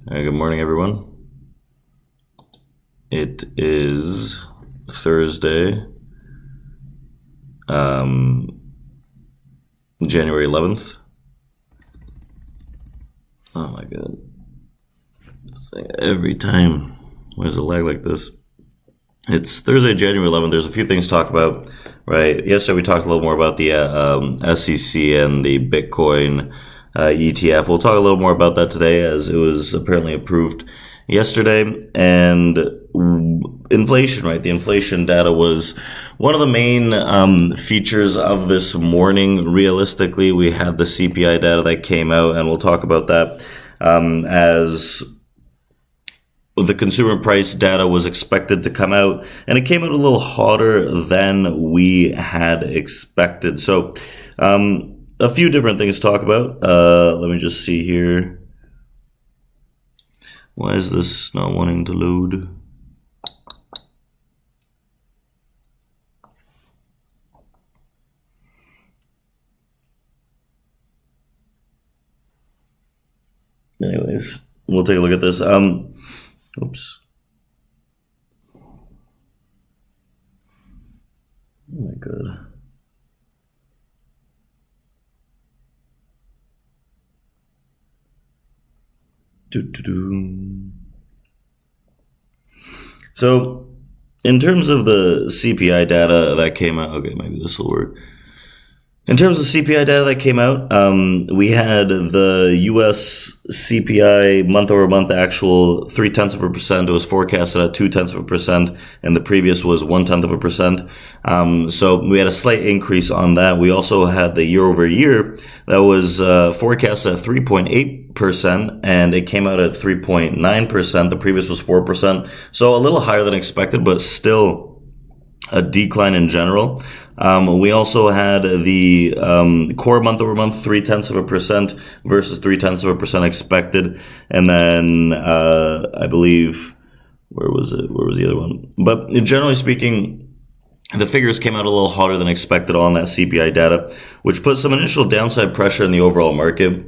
Good morning, everyone. It is Thursday, January 11th. Oh my god. This thing, every time. Why does it lag like this? It's Thursday, January 11th. There's a few things to talk about, right? Yesterday we talked a little more about the SEC and the Bitcoin ETF. We'll talk a little more about that today, as it was apparently approved yesterday. And inflation, right? The inflation data was one of the main features of this morning. Realistically, we had the CPI data that came out, and we'll talk about that as the consumer price data was expected to come out, and it came out a little hotter than we had expected. So a few different things to talk about. Let me just see here. Why is this not wanting to load? Anyways, we'll take a look at this. Oops. Oh my god. So, in terms of the CPI data that came out, okay, maybe this will work. In terms of CPI data that came out, we had the U.S. CPI month-over-month actual 0.3%. It was forecasted at 0.2%, and the previous was 0.1%. So we had a slight increase on that. We also had the year-over-year that was forecasted at 3.8%, and it came out at 3.9%. The previous was 4%, so a little higher than expected, but still a decline in general. We also had the core month-over-month 0.3% versus 0.3% expected, and then I believe where was it? Where was the other one? But generally speaking, the figures came out a little hotter than expected on that CPI data, which put some initial downside pressure in the overall market.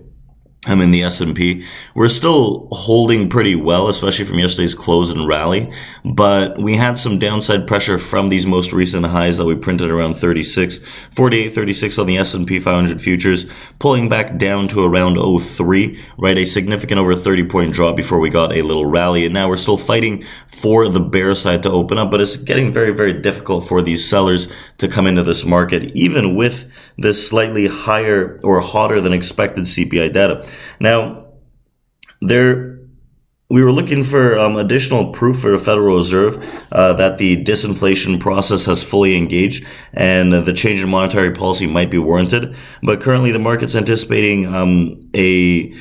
In the S&P, we're still holding pretty well, especially from yesterday's close and rally, but we had some downside pressure from these most recent highs that we printed around 48.36 on the S&P 500 futures, pulling back down to around 03, right? A significant over 30-point drop before we got a little rally, and now we're still fighting for the bear side to open up, but it's getting very, very difficult for these sellers to come into this market, even with this slightly higher or hotter than expected CPI data. Now, we were looking for additional proof for the Federal Reserve that the disinflation process has fully engaged and the change in monetary policy might be warranted. But currently, the market's anticipating a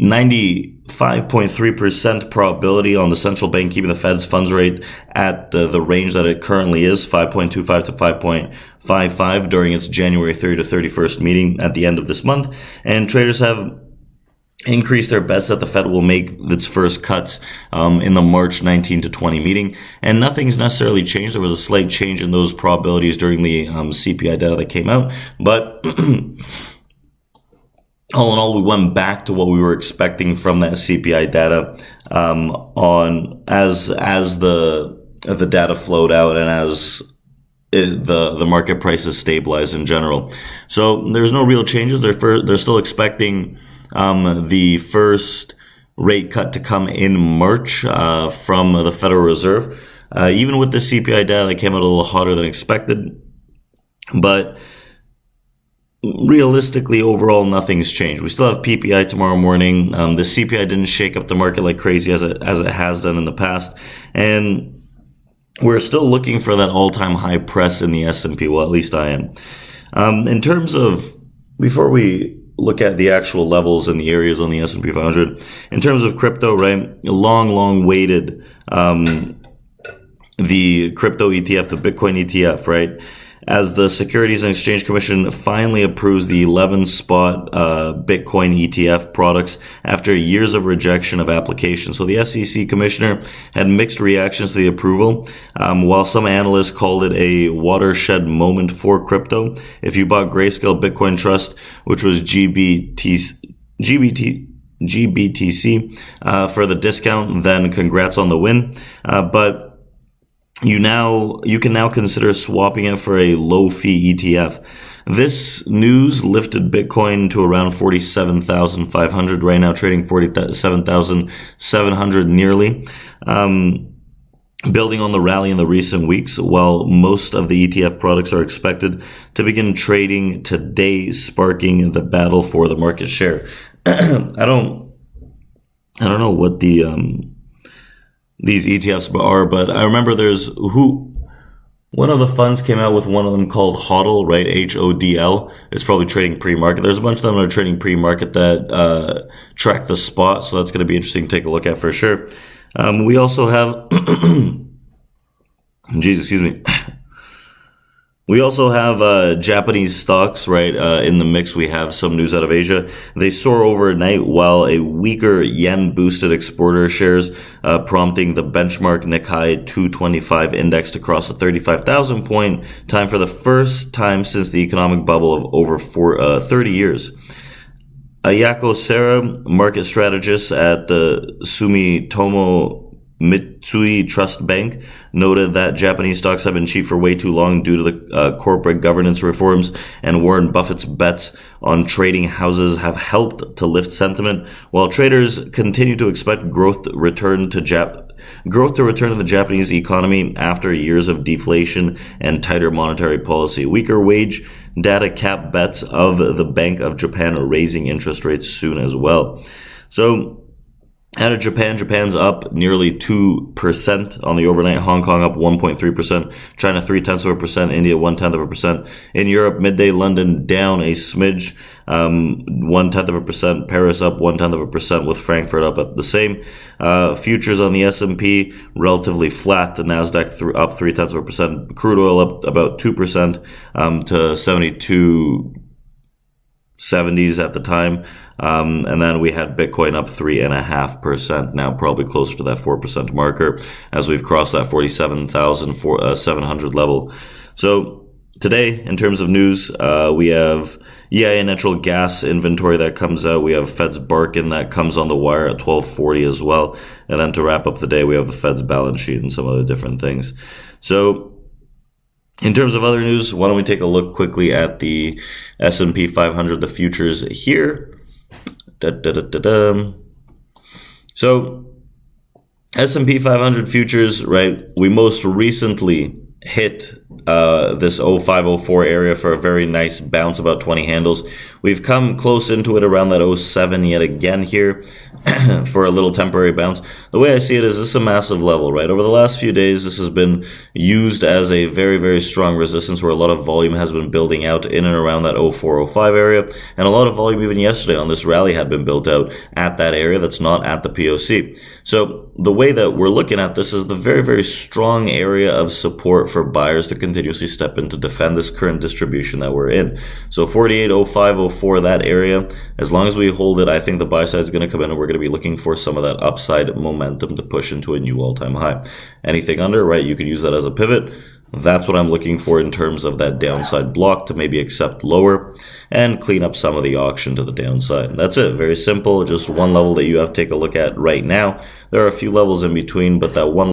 95.3% probability on the central bank keeping the Fed's funds rate at the range that it currently is, 5.25 to 5.55, during its January 30 to 31st meeting at the end of this month. And traders have increase their bets that the Fed will make its first cuts in the March 19 to 20 meeting, and nothing's necessarily changed. There was a slight change in those probabilities during the CPI data that came out, but all in all, we went back to what we were expecting from that CPI data as the data flowed out and as the market prices stabilized in general. So there's no real changes. They're still expecting the first rate cut to come in March from the Federal Reserve. Even with the CPI data that came out a little hotter than expected, but realistically, overall, nothing's changed. We still have PPI tomorrow morning. The CPI didn't shake up the market like crazy as it has done in the past, and we're still looking for that all-time high press in the S&P. Well, at least I am. In terms of, before we look at the actual levels and the areas on the S&P 500, in terms of crypto, right? Long waited the crypto ETF, the Bitcoin ETF, right? As the Securities and Exchange Commission finally approves the 11 spot Bitcoin ETF products after years of rejection of applications. So the SEC commissioner had mixed reactions to the approval. While some analysts called it a watershed moment for crypto, if you bought Grayscale Bitcoin Trust, which was GBT GBTC for the discount, then congrats on the win. But you can now consider swapping it for a low fee ETF. This news lifted Bitcoin to around 47,500 right now, trading 47,700 nearly. Building on the rally in the recent weeks, while most of the ETF products are expected to begin trading today, sparking the battle for the market share. I don't know what these ETFs are, but I remember one of the funds came out with one of them called HODL, right? HODL. It's probably trading pre-market. There's a bunch of them that are trading pre-market that track the spot, so that's going to be interesting to take a look at for sure. We also have, We also have Japanese stocks, right? In the mix, we have some news out of Asia. They soar overnight while a weaker yen boosted exporter shares, prompting the benchmark Nikkei 225 index to cross the 35,000 point time for the first time since the economic bubble of over 30 years. Ayako Sera, market strategist at the Sumitomo Mitsui Trust Bank, noted that Japanese stocks have been cheap for way too long due to the corporate governance reforms, and Warren Buffett's bets on trading houses have helped to lift sentiment, while traders continue to expect growth to return to the Japanese economy after years of deflation and tighter monetary policy. Weaker wage data cap bets of the Bank of Japan are raising interest rates soon as well. So, out of Japan, Japan's up nearly 2% on the overnight. Hong Kong up 1.3%. China 0.3%. India 0.1%. In Europe, midday London down a smidge, 0.1%. Paris up 0.1%, with Frankfurt up at the same. Futures on the S&P relatively flat. The Nasdaq up 0.3%. Crude oil up about 2% to 72.70s at the time. And then we had Bitcoin up 3.5%, now probably closer to that 4% marker as we've crossed that 47,700 level. So today, in terms of news, we have EIA natural gas inventory that comes out. We have Fed's Barkin that comes on the wire at 12:40 as well. And then to wrap up the day, we have the Fed's balance sheet and some other different things. So in terms of other news, why don't we take a look quickly at the S&P 500, the futures here. So S&P 500 futures, right? We most recently hit this 0504 area for a very nice bounce, about 20 handles. We've come close into it around that 07 yet again here for a little temporary bounce. The way I see it is this is a massive level, right? Over the last few days, this has been used as a very, very strong resistance where a lot of volume has been building out in and around that 0405 area. And a lot of volume even yesterday on this rally had been built out at that area that's not at the POC. So the way that we're looking at this is the very, very strong area of support for buyers to continuously step in to defend this current distribution that we're in. So 48, 05, 04, that area, as long as we hold it, I think the buy side is going to come in and we're going to be looking for some of that upside momentum to push into a new all-time high. Anything under, right, you can use that as a pivot. That's what I'm looking for in terms of that downside block to maybe accept lower and clean up some of the auction to the downside. That's it. Very simple. Just one level that you have to take a look at right now. There are a few levels in between, but that one